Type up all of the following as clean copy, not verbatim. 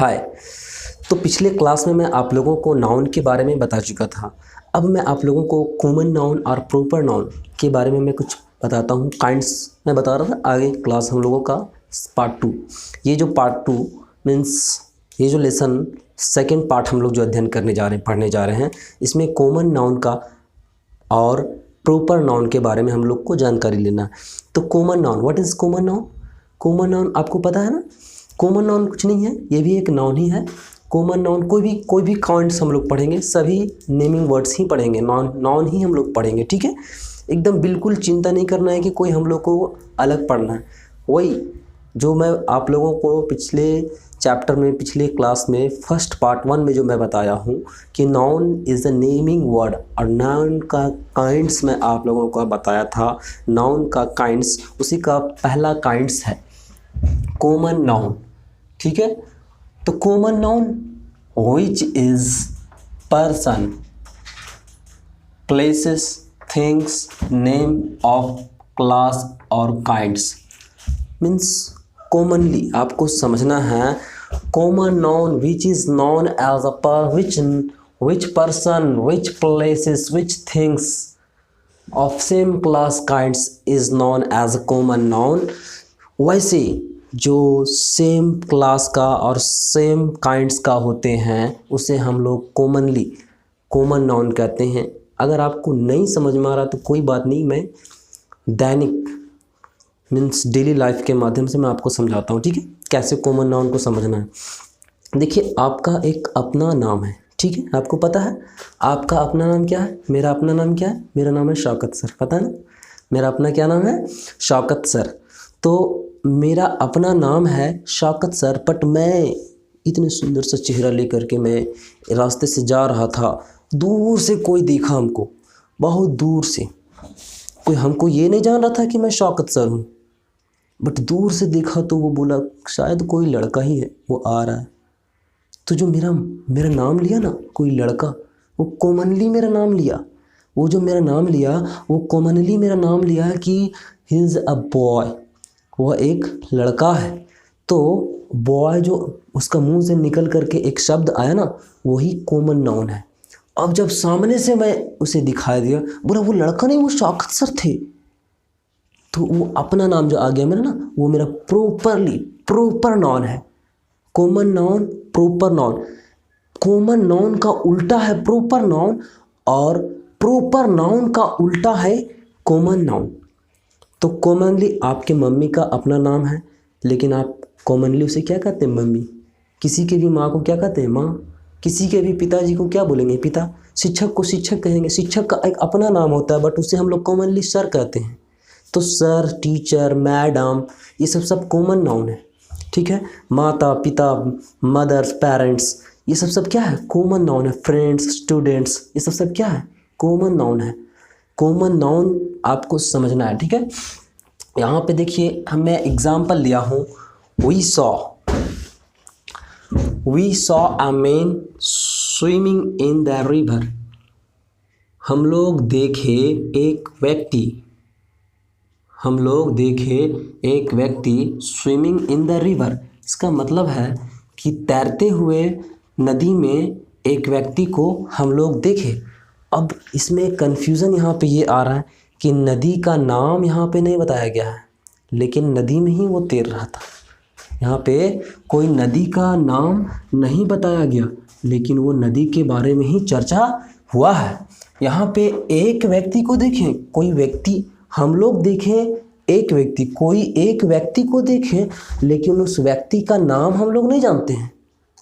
हाय। तो पिछले क्लास में मैं आप लोगों को नाउन के बारे में बता चुका था। अब मैं आप लोगों को कॉमन नाउन और प्रॉपर नाउन के बारे में मैं कुछ बताता हूँ। काइंड्स मैं बता रहा था, आगे क्लास हम लोगों का पार्ट 2। ये जो पार्ट 2 मीन्स ये जो लेसन सेकेंड पार्ट हम लोग जो अध्ययन करने जा रहे हैं, पढ़ने जा रहे हैं, इसमें कॉमन नाउन का और प्रॉपर नाउन के बारे में हम लोग को जानकारी लेना है। तो common noun, what is common noun? Common noun आपको पता है ना, कॉमन नाउन कुछ नहीं है, ये भी एक नाउन ही है। कॉमन नाउन कोई भी काउंट्स हम लोग पढ़ेंगे, सभी नेमिंग वर्ड्स ही पढ़ेंगे, नाउन ही हम लोग पढ़ेंगे, ठीक है। एकदम बिल्कुल चिंता नहीं करना है कि कोई हम लोग को अलग पढ़ना है। वही जो मैं आप लोगों को पिछले चैप्टर में, पिछले क्लास में फर्स्ट पार्ट 1 में जो मैं बताया हूँ कि noun is a naming word, और नाउन का काइंड्स मैं आप लोगों को बताया था। नाउन का काइंड्स, उसी का पहला काइंड्स है कॉमन नाउन, ठीक है। तो common noun which is person, places, things, name of class और काइंड्स। मीन्स कॉमनली आपको समझना है common noun which is known as a which person, which places, which things of same class kinds is known as a common noun. वैसे जो same class का और same kinds का होते हैं उसे हम लोग कॉमनली कॉमन नाउन कहते हैं। अगर आपको नहीं समझ में आ रहा तो कोई बात नहीं, मैं दैनिक मीन्स डेली लाइफ के माध्यम से मैं आपको समझाता हूँ, ठीक है, कैसे कॉमन नाउन को समझना है। देखिए, आपका एक अपना नाम है, ठीक है, आपको पता है आपका अपना नाम क्या है। मेरा अपना नाम क्या है? मेरा नाम है शौकत सर, पता है ना, मेरा अपना क्या नाम है? शौकत सर। तो मेरा अपना नाम है शौकत सर, बट मैं इतने सुंदर सा चेहरा लेकर के मैं रास्ते से जा रहा था, दूर से कोई देखा हमको, बहुत दूर से कोई हमको ये नहीं जान रहा था कि मैं शौकत सर हूँ, बट दूर से देखा तो वो बोला शायद कोई लड़का ही है, वो आ रहा है। तो जो मेरा नाम लिया ना कोई लड़का, वो कॉमनली मेरा नाम लिया, वो जो मेरा नाम लिया वो कॉमनली मेरा नाम लिया कि ही इज़ अ बॉय, वह एक लड़का है। तो बॉय जो उसका मुंह से निकल करके एक शब्द आया ना, वही कॉमन नाउन है। अब जब सामने से मैं उसे दिखाई दिया, बोला वो लड़का नहीं, वो शौकत सर थे, तो वो अपना नाम जो आ गया मेरा ना, वो मेरा प्रॉपर नाउन है। Common noun, proper noun. Common noun का उल्टा है प्रॉपर नाउन, और प्रॉपर नाउन का उल्टा है कॉमन नाउन। तो कॉमनली आपके मम्मी का अपना नाम है, लेकिन आप कॉमनली उसे क्या कहते हैं? मम्मी। किसी के भी माँ को क्या कहते हैं? माँ। किसी के भी पिताजी को क्या बोलेंगे? पिता। शिक्षक को शिक्षक कहेंगे, शिक्षक का एक अपना नाम होता है, बट उसे हम लोग कॉमनली सर कहते हैं। तो सर, टीचर, मैडम, ये सब कॉमन नाउन है, ठीक है। माता पिता, मदर्स, पेरेंट्स, ये सब क्या है? कॉमन नाउन है। फ्रेंड्स, स्टूडेंट्स, ये सब क्या है? कॉमन नाउन है। कॉमन नाउन आपको समझना है, ठीक है। यहाँ पे देखिए, मैं एग्जाम्पल लिया हूँ, we saw a man swimming in the river. हम लोग देखे एक व्यक्ति स्विमिंग इन द रिवर। इसका मतलब है कि तैरते हुए नदी में एक व्यक्ति को हम लोग देखे। अब इसमें कन्फ्यूज़न यहाँ पे ये आ रहा है कि नदी का नाम यहाँ पे नहीं बताया गया है, लेकिन नदी में ही वो तैर रहा था। यहाँ पे कोई नदी का नाम नहीं बताया गया, लेकिन वो नदी के बारे में ही चर्चा हुआ है। यहाँ पे एक व्यक्ति को देखें, कोई व्यक्ति, हम लोग देखें एक व्यक्ति, कोई एक व्यक्ति को देखें, लेकिन उस व्यक्ति का नाम हम लोग नहीं जानते हैं।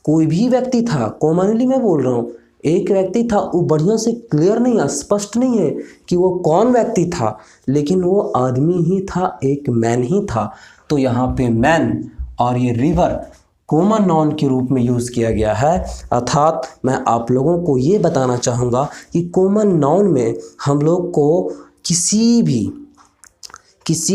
कोई भी व्यक्ति था, कॉमनली मैं बोल रहा हूँ, एक व्यक्ति था, वो बढ़िया से क्लियर नहीं है, स्पष्ट नहीं है कि वो कौन व्यक्ति था, लेकिन वो आदमी ही था, एक मैन ही था। तो यहाँ पे मैन और ये रिवर कॉमन नाउन के रूप में यूज़ किया गया है। अर्थात मैं आप लोगों को ये बताना चाहूँगा कि कॉमन नाउन में हम लोग को किसी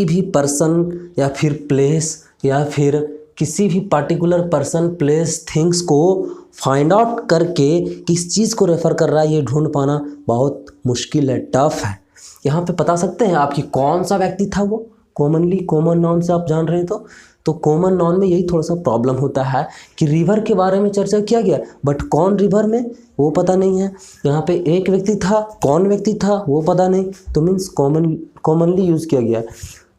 भी पर्सन या फिर प्लेस या फिर किसी भी पर्टिकुलर पर्सन, प्लेस, थिंग्स को फाइंड आउट करके किस चीज़ को रेफ़र कर रहा है, ये ढूंढ पाना बहुत मुश्किल है, टफ है। यहाँ पे बता सकते हैं आप कि कौन सा व्यक्ति था वो? कॉमनली कॉमन नाउन से आप जान रहे हैं तो तो कॉमन नाउन में यही थोड़ा सा प्रॉब्लम होता है कि रिवर के बारे में चर्चा किया गया, बट कौन रिवर में वो पता नहीं है। यहाँ पे एक व्यक्ति था, कौन व्यक्ति था वो पता नहीं, तो मीन्स कॉमनली यूज़ किया गया।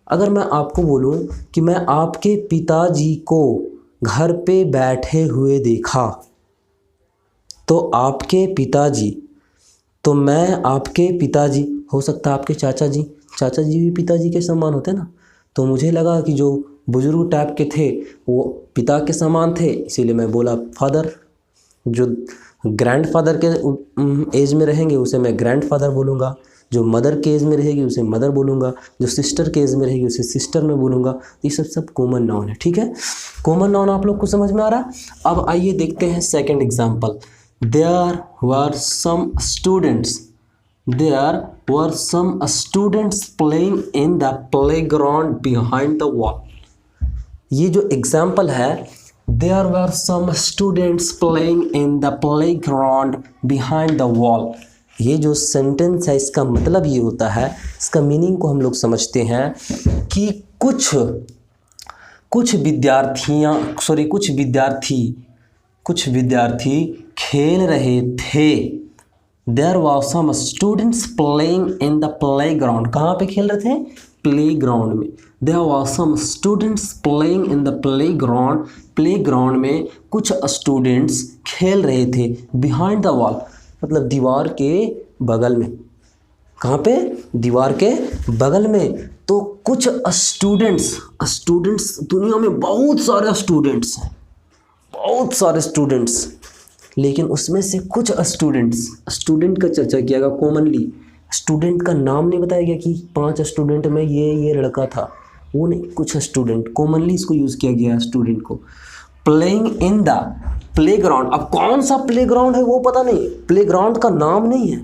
अगर मैं आपको बोलूँ कि मैं आपके पिताजी को घर पे बैठे हुए देखा, तो आपके पिताजी, तो मैं आपके पिताजी, हो सकता है आपके चाचा जी भी पिताजी के समान होते ना, तो मुझे लगा कि जो बुजुर्ग टाइप के थे वो पिता के समान थे, इसीलिए मैं बोला फादर। जो ग्रैंडफादर के एज में रहेंगे उसे मैं ग्रैंडफादर बोलूँगा, जो मदर के एज में रहेगी उसे मदर बोलूँगा, जो सिस्टर के एज में रहेगी उसे सिस्टर में बोलूँगा। ये सब कॉमन नाउन है, ठीक है। कॉमन नाउन आप लोग को समझ में आ रहा है। अब आइए देखते हैं second example. There were some students playing in the playground behind the wall. ये जो एग्जाम्पल है, there were some students playing in the playground behind the wall, ये जो सेंटेंस है इसका मतलब ये होता है, इसका मीनिंग को हम लोग समझते हैं कि कुछ विद्यार्थी खेल रहे थे। There were some students playing in the playground. कहाँ पे खेल रहे थे? प्लेग्राउंड में। There were some students playing in the playground. Playground में कुछ स्टूडेंट्स खेल रहे थे। Behind the wall मतलब दीवार के बगल में। कहाँ पे? दीवार के बगल में। तो कुछ स्टूडेंट्स दुनिया में बहुत सारे स्टूडेंट्स, लेकिन उसमें से कुछ स्टूडेंट का चर्चा किया गया कॉमनली। स्टूडेंट का नाम नहीं बताया गया कि 5 स्टूडेंट में ये लड़का था, वो नहीं, कुछ स्टूडेंट कॉमनली इसको यूज़ किया गया स्टूडेंट को। प्लेइंग इन द प्लेग्राउंड, अब कौन सा प्लेग्राउंड है वो पता नहीं, प्लेग्राउंड का नाम नहीं है,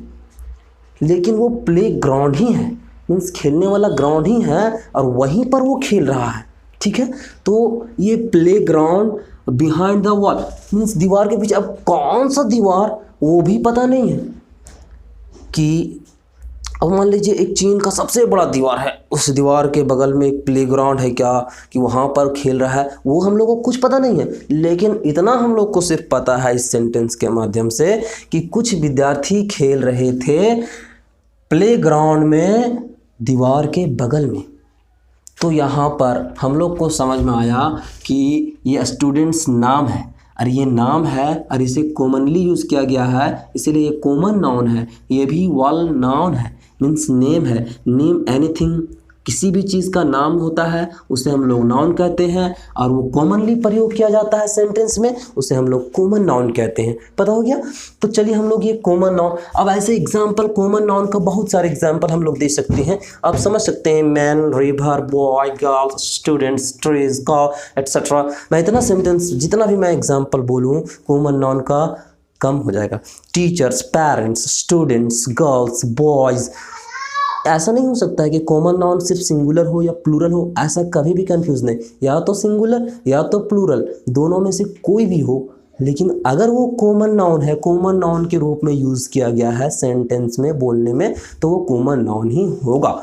लेकिन वो प्लेग्राउंड ही है, मीन्स खेलने वाला ग्राउंड ही है और वहीं पर वो खेल रहा है, ठीक है। तो ये playground behind the wall means दीवार के पीछे। अब कौन सा दीवार वो भी पता नहीं है कि, अब मान लीजिए एक चीन का सबसे बड़ा दीवार है, उस दीवार के बगल में एक प्लेग्राउंड है क्या, कि वहाँ पर खेल रहा है, वो हम लोगों को कुछ पता नहीं है। लेकिन इतना हम लोग को सिर्फ पता है इस सेंटेंस के माध्यम से कि कुछ विद्यार्थी खेल रहे थे प्लेग्राउंड में दीवार के बगल में। तो यहाँ पर हम लोग को समझ में आया कि ये स्टूडेंट्स नाम है, और ये नाम है और इसे कॉमनली यूज़ किया गया है, इसीलिए ये कॉमन नाउन है। ये भी वॉल नाउन है, मीन्स नेम है। नेम एनीथिंग, किसी भी चीज़ का नाम होता है उसे हम लोग नाउन कहते हैं, और वो कॉमनली प्रयोग किया जाता है सेंटेंस में, उसे हम लोग कॉमन नाउन कहते हैं। पता हो गया। तो चलिए हम लोग ये कॉमन नाउन, अब ऐसे एग्जाम्पल कॉमन नाउन का बहुत सारे एग्जाम्पल हम लोग दे सकते हैं। आप समझ सकते हैं man, river, boy, girl, students, trees, cow etcetera. मैं इतना सेंटेंस जितना भी मैं एग्जाम्पल बोलूँ कॉमन नाउन का कम हो जाएगा। Teachers, parents, students, girls, boys. ऐसा नहीं हो सकता है कि कॉमन नाउन सिर्फ सिंगुलर हो या प्लूरल हो, ऐसा कभी भी कंफ्यूज नहीं। या तो सिंगुलर या तो प्लूरल, दोनों में से कोई भी हो, लेकिन अगर वो कॉमन नाउन है, कॉमन नाउन के रूप में यूज़ किया गया है सेंटेंस में, बोलने में, तो वो कॉमन नाउन ही होगा।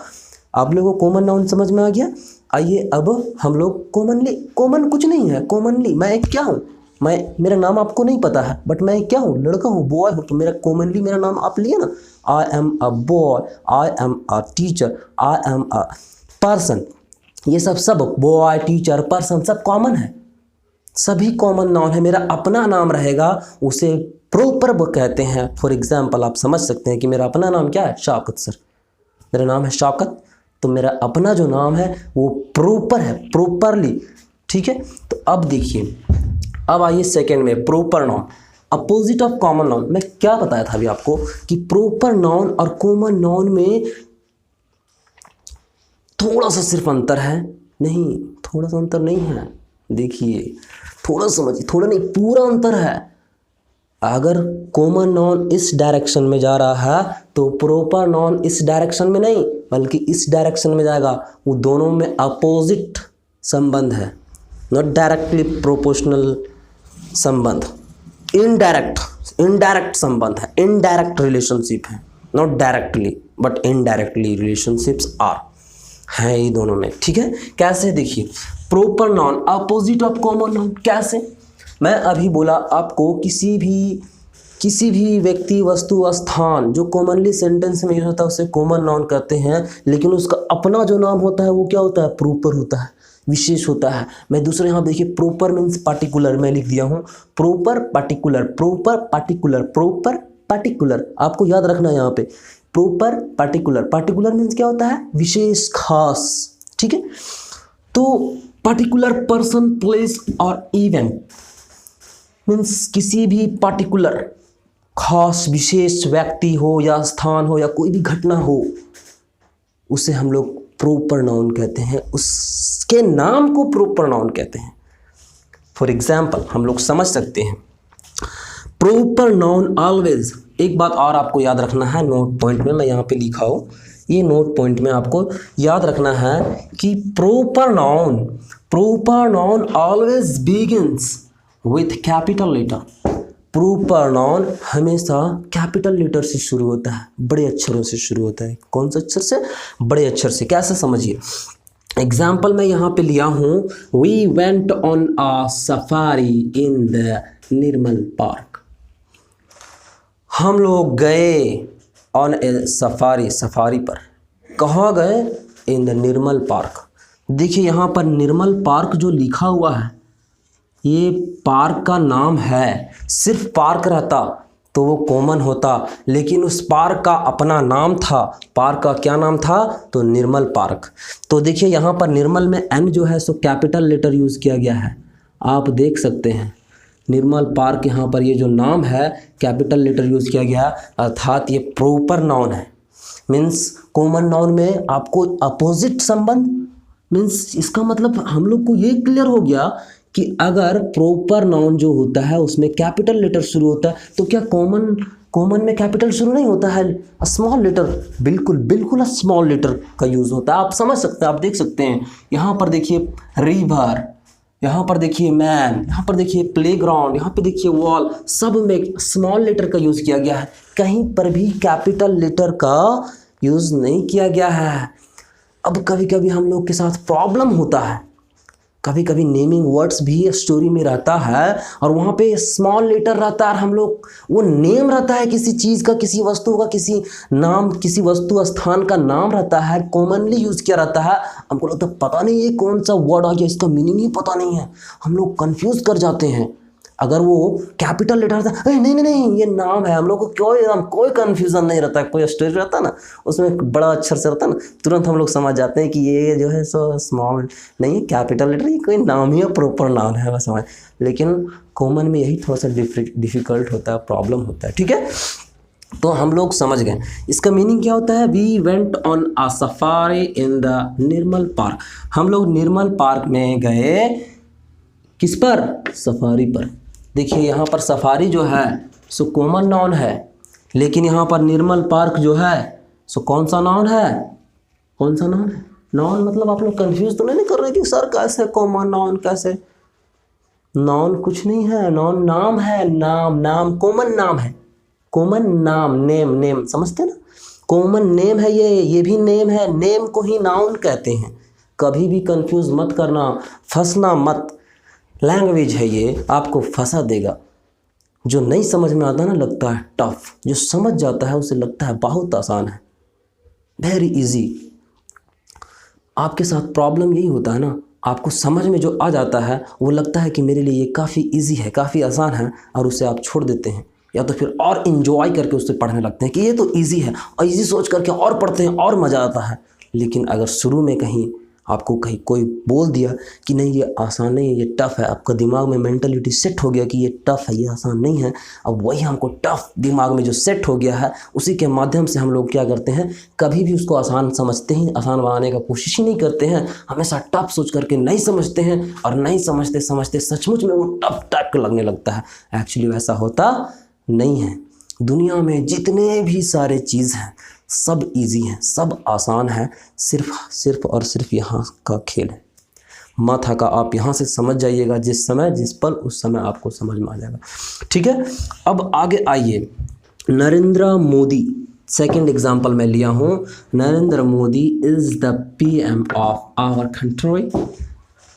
आप लोगों को कॉमन नाउन समझ में आ गया। आइए अब हम लोग कॉमन कुछ नहीं है। कॉमनली मैं क्या हूँ, मेरा नाम आपको नहीं पता है, बट मैं क्या हूँ, लड़का हूँ, बॉय हूँ, तो मेरा कॉमनली मेरा नाम आप लिए ना। I am a boy, I am a teacher, I am a person, ये सब बॉय, टीचर, पर्सन सब कॉमन है, सभी कॉमन नाउन है। मेरा अपना नाम रहेगा उसे प्रॉपर कहते हैं। फॉर एग्जाम्पल आप समझ सकते हैं कि मेरा अपना नाम क्या है, शौकत सर, मेरा नाम है शौकत, तो मेरा अपना जो नाम है वो प्रॉपर है, प्रॉपरली, ठीक है। तो अब देखिए, अब आइए सेकेंड में proper noun, opposite of common noun. मैं क्या बताया था अभी आपको कि प्रॉपर नाउन और कॉमन नाउन में थोड़ा सा सिर्फ अंतर है, नहीं थोड़ा सा अंतर नहीं है, देखिए थोड़ा समझिए, थोड़ा नहीं पूरा अंतर है। अगर कॉमन नाउन इस डायरेक्शन में जा रहा है तो प्रॉपर नाउन इस डायरेक्शन में नहीं बल्कि इस डायरेक्शन में जाएगा। वो दोनों में अपोजिट संबंध है, नॉट डायरेक्टली प्रोपोर्शनल संबंध, इनडायरेक्ट संबंध है, इनडायरेक्ट रिलेशनशिप है, not directly but indirectly relationships हैं ये दोनों में, ठीक है। कैसे देखिए, proper noun opposite of common noun. कैसे? मैं अभी बोला आपको किसी भी व्यक्ति, वस्तु, स्थान जो कॉमनली सेंटेंस में यूज होता है उसे कॉमन नाउन कहते हैं, लेकिन उसका अपना जो नाम होता है वो क्या होता है? प्रॉपर होता है, विशेष होता है। मैं दूसरे यहाँ देखिए, प्रॉपर मीन्स पार्टिकुलर, मैं लिख दिया हूँ proper particular, proper particular, proper particular. आपको याद रखना है यहाँ पे प्रॉपर पार्टिकुलर। पार्टिकुलर मीन्स क्या होता है? विशेष, खास। ठीक है, तो पार्टिकुलर पर्सन, प्लेस और इवेंट मीन्स किसी भी पार्टिकुलर खास विशेष व्यक्ति हो या स्थान हो या कोई भी घटना हो, उसे हम लोग प्रॉपर नाउन कहते हैं, उसके नाम को प्रॉपर नाउन कहते हैं। फॉर एग्जाम्पल हम लोग समझ सकते हैं, प्रॉपर नाउन ऑलवेज। एक बात और आपको याद रखना है, नोट पॉइंट में मैं यहाँ पे लिखा हूँ, ये नोट पॉइंट में आपको याद रखना है कि proper noun always begins with capital letter. Proper noun हमेशा कैपिटल लेटर से शुरू होता है, बड़े अक्षरों से शुरू होता है। कौन से अक्षर से? बड़े अक्षर से। कैसे? समझिए, एग्जाम्पल मैं यहाँ पे लिया हूँ, we went on a safari in the Nirmal park. हम लोग गए ऑन ए सफारी पर। कहाँ गए? In the Nirmal park. देखिए यहाँ पर निर्मल पार्क जो लिखा हुआ है, ये पार्क का नाम है। सिर्फ पार्क रहता तो वो कॉमन होता, लेकिन उस पार्क का अपना नाम था। पार्क का क्या नाम था? तो निर्मल पार्क। तो देखिए यहाँ पर निर्मल में एन जो है सो कैपिटल लेटर यूज़ किया गया है, आप देख सकते हैं। निर्मल पार्क यहाँ पर ये जो नाम है कैपिटल लेटर यूज़ किया गया, अर्थात ये प्रॉपर नाउन है। मीन्स कॉमन नाउन में आपको अपोजिट संबंध, मीन्स इसका मतलब हम लोग को ये क्लियर हो गया कि अगर प्रॉपर नाउन जो होता है उसमें कैपिटल लेटर शुरू होता है तो क्या कॉमन में कैपिटल शुरू नहीं होता है? स्मॉल लेटर, बिल्कुल स्मॉल लेटर का यूज़ होता है। आप समझ सकते हैं, आप देख सकते हैं। यहाँ पर देखिए रिवर, यहाँ पर देखिए मैन, यहाँ पर देखिए प्लेग्राउंड, यहाँ पे देखिए वॉल, सब में स्मॉल लेटर का यूज़ किया गया है। कहीं पर भी कैपिटल लेटर का यूज़ नहीं किया गया है। अब कभी कभी हम लोग के साथ प्रॉब्लम होता है, कभी कभी नेमिंग वर्ड्स भी स्टोरी में रहता है और वहाँ पे स्मॉल लेटर रहता है और हम लोग वो नेम रहता है किसी चीज़ का, किसी वस्तु का, किसी नाम, किसी वस्तु स्थान का नाम रहता है, कॉमनली यूज़ किया रहता है। हमको लगता है पता नहीं ये कौन सा वर्ड आ गया, इसका मीनिंग ही पता नहीं है, हम लोग कंफ्यूज कर जाते हैं। अगर वो कैपिटल लेटर रहता है, नहीं ये नाम है, हम लोग को कोई कन्फ्यूज़न नहीं रहता है। कोई स्टोरी रहता है ना, उसमें बड़ा अक्षर से रहता है ना, तुरंत हम लोग समझ जाते हैं कि ये जो है सो स्मॉल नहीं है, कैपिटल लेटर, ये कोई नाम ही है, प्रॉपर नाम है, बस समझ। लेकिन कॉमन में यही थोड़ा सा डिफ़िकल्ट होता है, प्रॉब्लम होता है। ठीक है, तो हम लोग समझ गए इसका मीनिंग क्या होता है। We went on a safari in the Nirmal park. हम लोग निर्मल पार्क में गए, किस पर? सफारी पर। देखिए यहाँ पर सफारी जो है सो कॉमन नाउन है, लेकिन यहाँ पर निर्मल पार्क जो है सो कौन सा नाउन है? कौन सा नाउन है? नाउन मतलब आप लोग कंफ्यूज तो नहीं कर रहे कि सर कैसे कॉमन नाउन, कैसे? नाउन कुछ नहीं है, नाउन नाम है, नाम कॉमन नाम है, कॉमन नाम, नेम समझते हैं ना? कॉमन नेम है ये भी नेम है, नेम को ही नाउन कहते हैं। कभी भी कंफ्यूज मत करना, फंसना मत। लैंग्वेज है ये, आपको फंसा देगा। जो नहीं समझ में आता ना लगता है टफ, जो समझ जाता है उसे लगता है बहुत आसान है, वेरी इजी। आपके साथ प्रॉब्लम यही होता है ना, आपको समझ में जो आ जाता है वो लगता है कि मेरे लिए ये काफ़ी इजी है, काफ़ी आसान है, और उसे आप छोड़ देते हैं, या तो फिर और इन्जॉय करके उससे पढ़ने लगते हैं कि ये तो इजी है, और इजी सोच करके और पढ़ते हैं और मज़ा आता है। लेकिन अगर शुरू में कहीं आपको कोई बोल दिया कि नहीं ये आसान नहीं है, ये टफ़ है, आपका दिमाग में मेंटलिटी सेट हो गया कि ये टफ़ है, ये आसान नहीं है। अब वही हमको टफ़ दिमाग में जो सेट हो गया है उसी के माध्यम से हम लोग क्या करते हैं, कभी भी उसको आसान समझते ही आसान बनाने का कोशिश ही नहीं करते हैं, हमेशा टफ़ सोच करके नहीं समझते हैं, और नहीं समझते समझते सचमुच में वो टफ़ टाइप का लगने लगता है। एक्चुअली वैसा होता नहीं है। दुनिया में जितने भी सारे चीज़ हैं सब इजी हैं, सब आसान है, सिर्फ और सिर्फ यहाँ का खेल है। माथा का आप यहाँ से समझ जाइएगा, जिस समय जिस पल उस समय आपको समझ में आ जाएगा। ठीक है, अब आगे आइए। नरेंद्र मोदी, सेकंड एग्जांपल मैं लिया हूँ। Narendra Modi is the PM of our country.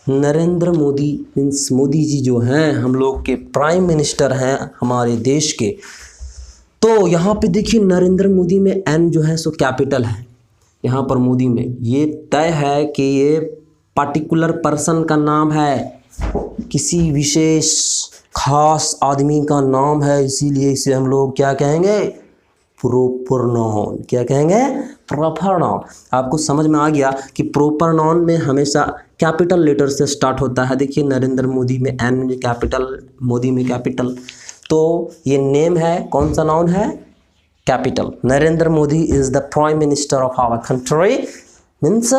Narendra Modi means Modi ji जो हैं हम लोग के प्राइम मिनिस्टर हैं हमारे देश के। तो यहाँ पे देखिए नरेंद्र मोदी में एन जो है सो कैपिटल है, यहाँ पर मोदी में ये तय है कि ये पार्टिकुलर पर्सन का नाम है, किसी विशेष खास आदमी का नाम है, इसीलिए इसे हम लोग क्या कहेंगे, प्रॉपर नाउन। क्या कहेंगे, प्रॉपर नाउन। आपको समझ में आ गया कि प्रॉपर नाउन में हमेशा कैपिटल लेटर से स्टार्ट होता है। देखिए नरेंद्र मोदी में एन में कैपिटल, मोदी में कैपिटल, तो ये नेम है, कौन सा नाउन है, capital. Narendra Modi is the prime minister of our country means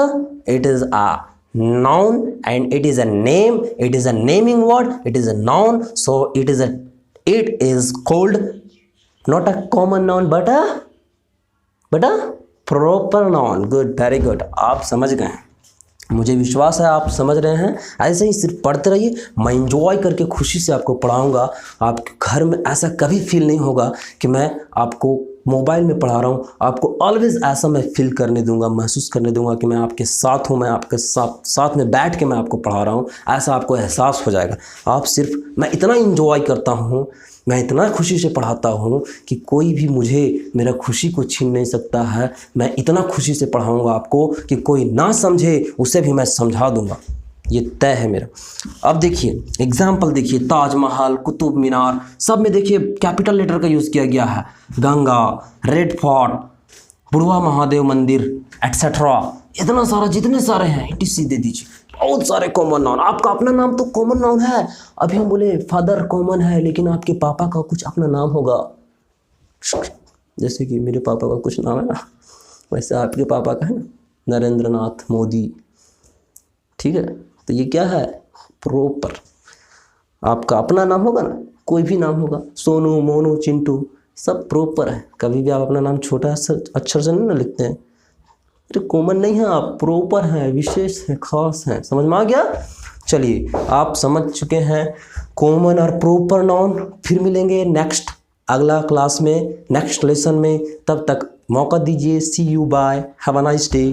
it is a noun and it is a name, it is a naming word, it is a noun, so it is called not a common noun but a proper noun. Good, very good, आप समझ गए हैं, मुझे विश्वास है आप समझ रहे हैं। ऐसे ही सिर्फ पढ़ते रहिए, मैं इंजॉय करके खुशी से आपको पढ़ाऊंगा। आपके घर में ऐसा कभी फील नहीं होगा कि मैं आपको मोबाइल में पढ़ा रहा हूँ, आपको ऑलवेज ऐसा मैं फील करने दूंगा, महसूस करने दूंगा कि मैं आपके साथ हूँ, मैं आपके साथ में बैठ के मैं आपको पढ़ा रहा हूँ, ऐसा आपको एहसास हो जाएगा। आप सिर्फ, मैं इतना इंजॉय करता हूँ, मैं इतना खुशी से पढ़ाता हूँ कि कोई भी मुझे मेरा खुशी को छीन नहीं सकता है। मैं इतना खुशी से पढ़ाऊँगा आपको कि कोई ना समझे उसे भी मैं समझा दूँगा, ये तय है मेरा। अब देखिए एग्जाम्पल देखिए, ताजमहल, कुतुब मीनार, सब में देखिए कैपिटल लेटर का यूज़ किया गया है। गंगा, रेड फोर्ट, बुढ़वा महादेव मंदिर एट्सेट्रा, इतना सारा, जितने सारे हैं etc दे दीजिए, बहुत सारे कॉमन नाउन। आपका अपना नाम तो कॉमन नाउन है। अभी हम बोले फादर कॉमन है, लेकिन आपके पापा का कुछ अपना नाम होगा, जैसे कि मेरे पापा का कुछ नाम है ना, वैसे आपके पापा का है ना, नरेंद्र नाथ मोदी, ठीक है। तो ये क्या है, प्रॉपर। आपका अपना नाम होगा ना, कोई भी नाम होगा, सोनू, मोनू, चिंटू, सब प्रॉपर है। कभी भी आप अपना नाम छोटा अक्षर से नहीं ना लिखते हैं, तो कॉमन नहीं है, आप प्रॉपर हैं, विशेष हैं, खास हैं। समझ में आ गया। चलिए आप समझ चुके हैं कॉमन और प्रॉपर नाउन। फिर मिलेंगे नेक्स्ट अगला क्लास में, नेक्स्ट लेसन में। तब तक मौका दीजिए। See you, bye, have a nice day.